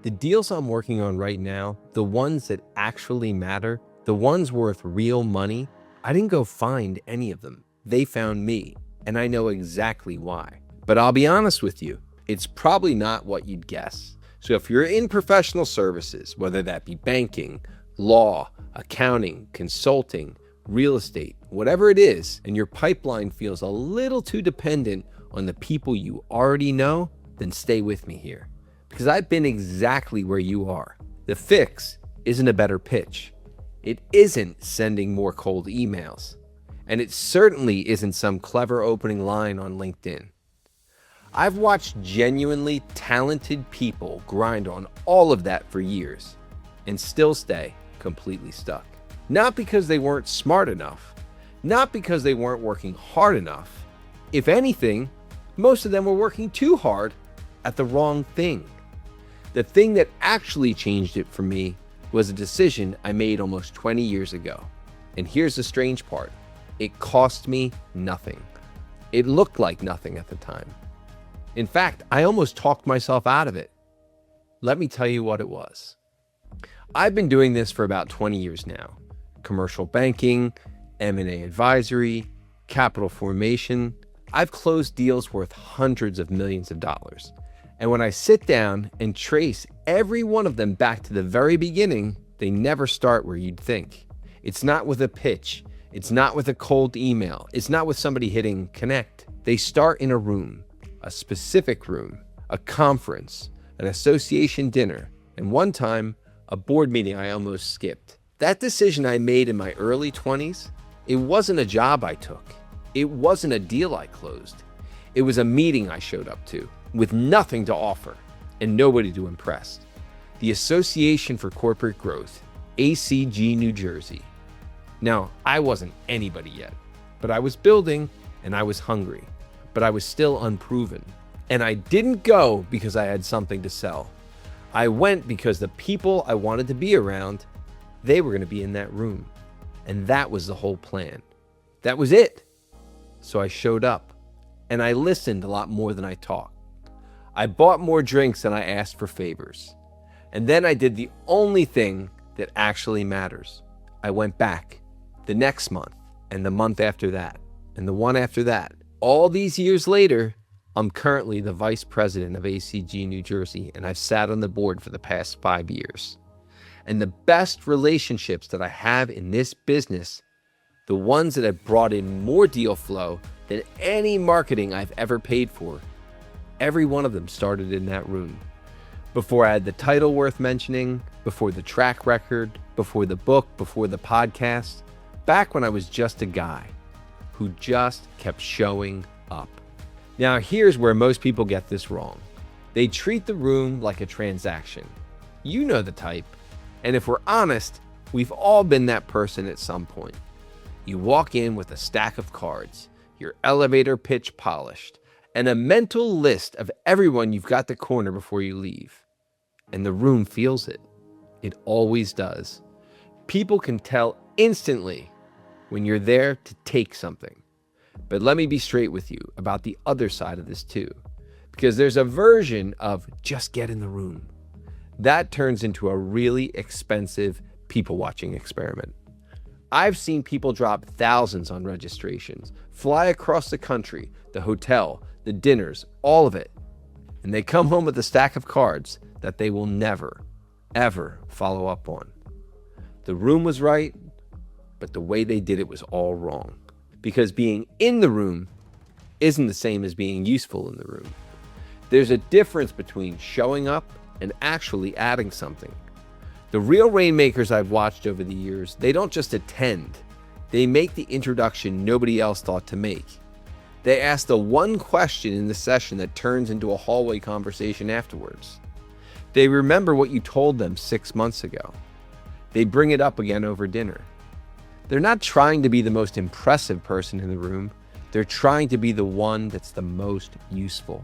The deals I'm working on right now, the ones that actually matter, the ones worth real money, I didn't go find any of them. They found me, and I know exactly why. But I'll be honest with you, it's probably not what you'd guess. So if you're in professional services, whether that be banking, law, accounting, consulting, real estate, whatever it is, and your pipeline feels a little too dependent on the people you already know, then stay with me here. Because I've been exactly where you are. The fix isn't a better pitch. It isn't sending more cold emails. And it certainly isn't some clever opening line on LinkedIn. I've watched genuinely talented people grind on all of that for years and still stay completely stuck. Not because they weren't smart enough, not because they weren't working hard enough. If anything, most of them were working too hard at the wrong thing. The thing that actually changed it for me was a decision I made almost 20 years ago. And here's the strange part. It cost me nothing. It looked like nothing at the time. In fact, I almost talked myself out of it. Let me tell you what it was. I've been doing this for about 20 years now. Commercial banking, M&A advisory, capital formation. I've closed deals worth hundreds of millions of dollars. And when I sit down and trace every one of them back to the very beginning, they never start where you'd think. It's not with a pitch. It's not with a cold email. It's not with somebody hitting connect. They start in a room, a specific room, a conference, an association dinner, and one time, a board meeting I almost skipped. That decision I made in my early 20s, it wasn't a job I took. It wasn't a deal I closed. It was a meeting I showed up to with nothing to offer and nobody to impress. The Association for Corporate Growth, ACG New Jersey. Now, I wasn't anybody yet, but I was building and I was hungry, but I was still unproven. And I didn't go because I had something to sell. I went because the people I wanted to be around, they were going to be in that room. And that was the whole plan. That was it. So I showed up and I listened a lot more than I talked. I bought more drinks than I asked for favors. And then I did the only thing that actually matters. I went back the next month and the month after that and the one after that. All these years later, I'm currently the vice president of ACG New Jersey, and I've sat on the board for the past 5 years. And the best relationships that I have in this business, the ones that have brought in more deal flow than any marketing I've ever paid for, every one of them started in that room. Before I had the title worth mentioning, before the track record, before the book, before the podcast, back when I was just a guy who just kept showing up. Now, here's where most people get this wrong. They treat the room like a transaction. You know the type. And if we're honest, we've all been that person at some point. You walk in with a stack of cards, your elevator pitch polished, and a mental list of everyone you've got to corner before you leave. And the room feels it. It always does. People can tell instantly when you're there to take something. But let me be straight with you about the other side of this too, because there's a version of just get in the room. That turns into a really expensive people watching experiment. I've seen people drop thousands on registrations, fly across the country, the hotel, the dinners, all of it. And they come home with a stack of cards that they will never, ever follow up on. The room was right, but the way they did it was all wrong. Because being in the room isn't the same as being useful in the room. There's a difference between showing up and actually adding something. The real rainmakers I've watched over the years, they don't just attend. They make the introduction nobody else thought to make. They ask the one question in the session that turns into a hallway conversation afterwards. They remember what you told them 6 months ago. They bring it up again over dinner. They're not trying to be the most impressive person in the room. They're trying to be the one that's the most useful.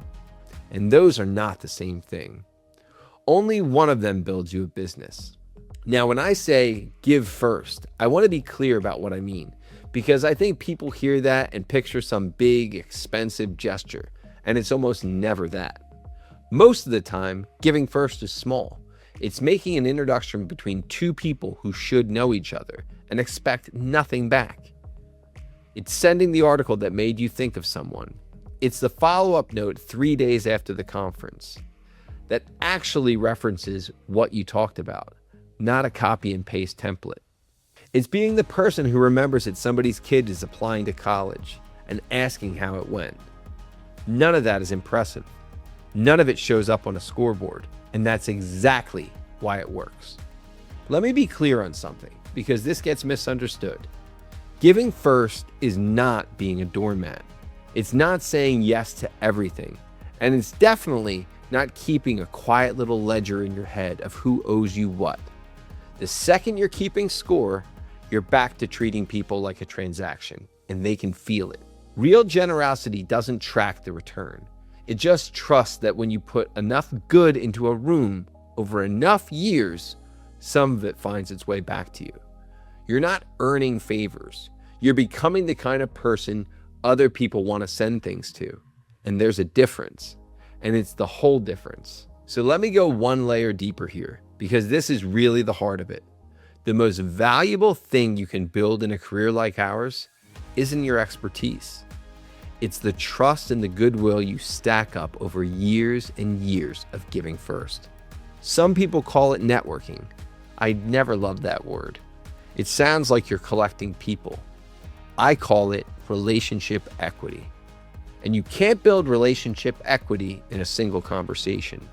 And those are not the same thing. Only one of them builds you a business. Now, when I say give first, I want to be clear about what I mean, because I think people hear that and picture some big, expensive gesture, and it's almost never that. Most of the time, giving first is small. It's making an introduction between two people who should know each other and expect nothing back. It's sending the article that made you think of someone. It's the follow-up note 3 days after the conference that actually references what you talked about, not a copy and paste template. It's being the person who remembers that somebody's kid is applying to college and asking how it went. None of that is impressive. None of it shows up on a scoreboard, and that's exactly why it works. Let me be clear on something, because this gets misunderstood. Giving first is not being a doormat. It's not saying yes to everything, and it's definitely not keeping a quiet little ledger in your head of who owes you what. The second you're keeping score, you're back to treating people like a transaction, and they can feel it. Real generosity doesn't track the return. It just trusts that when you put enough good into a room over enough years, some of it finds its way back to you. You're not earning favors. You're becoming the kind of person other people want to send things to. And there's a difference, and it's the whole difference. So let me go one layer deeper here, because this is really the heart of it. The most valuable thing you can build in a career like ours isn't your expertise. It's the trust and the goodwill you stack up over years and years of giving first. Some people call it networking. I never loved that word. It sounds like you're collecting people. I call it relationship equity. And you can't build relationship equity in a single conversation.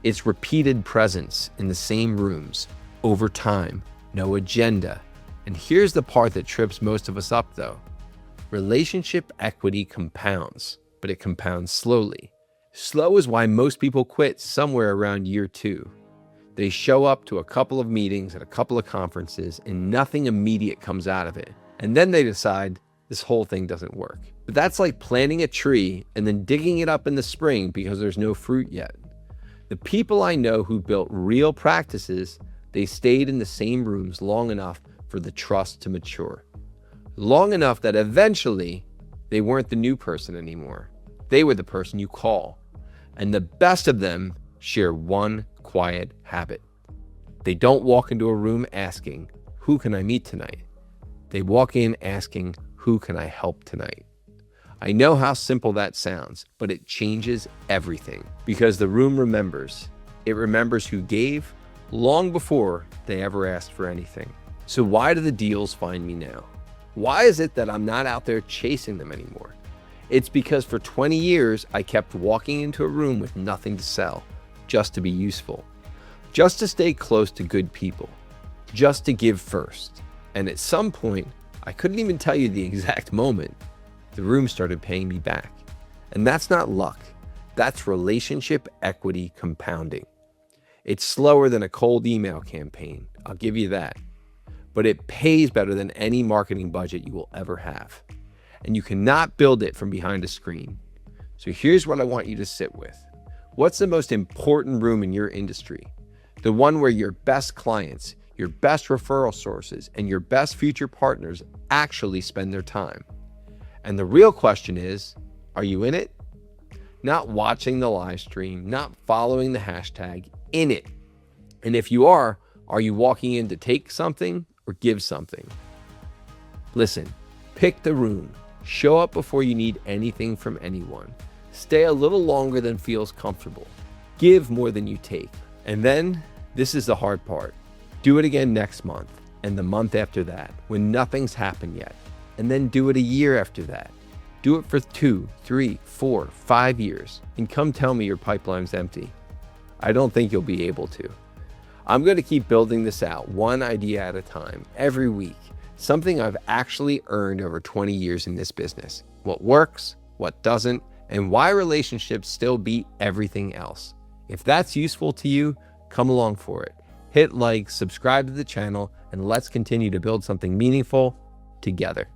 It's repeated presence in the same rooms over time, no agenda. And here's the part that trips most of us up though. Relationship equity compounds, but it compounds slowly. Slow is why most people quit somewhere around year 2. They show up to a couple of meetings at a couple of conferences and nothing immediate comes out of it. And then they decide this whole thing doesn't work. But that's like planting a tree and then digging it up in the spring because there's no fruit yet. The people I know who built real practices, they stayed in the same rooms long enough for the trust to mature. Long enough that eventually they weren't the new person anymore. They were the person you call. And the best of them share one quiet habit. They don't walk into a room asking, "Who can I meet tonight?" They walk in asking, "Who can I help tonight?" I know how simple that sounds, but it changes everything because the room remembers. It remembers who gave long before they ever asked for anything. So why do the deals find me now? Why is it that I'm not out there chasing them anymore? It's because for 20 years, I kept walking into a room with nothing to sell, just to be useful, just to stay close to good people, just to give first. And at some point, I couldn't even tell you the exact moment, the room started paying me back. And that's not luck. That's relationship equity compounding. It's slower than a cold email campaign, I'll give you that. But it pays better than any marketing budget you will ever have. And you cannot build it from behind a screen. So here's what I want you to sit with. What's the most important room in your industry? The one where your best clients, your best referral sources, and your best future partners actually spend their time. And the real question is, are you in it? Not watching the live stream, not following the hashtag, in it. And if you are you walking in to take something or give something? Listen, pick the room. Show up before you need anything from anyone. Stay a little longer than feels comfortable. Give more than you take. And then, this is the hard part. Do it again next month and the month after that when nothing's happened yet. And then do it a year after that. Do it for 2, 3, 4, 5 years and come tell me your pipeline's empty. I don't think you'll be able to. I'm going to keep building this out one idea at a time every week. Something I've actually earned over 20 years in this business. What works, what doesn't, and why relationships still beat everything else. If that's useful to you, come along for it. Hit like, subscribe to the channel, and let's continue to build something meaningful together.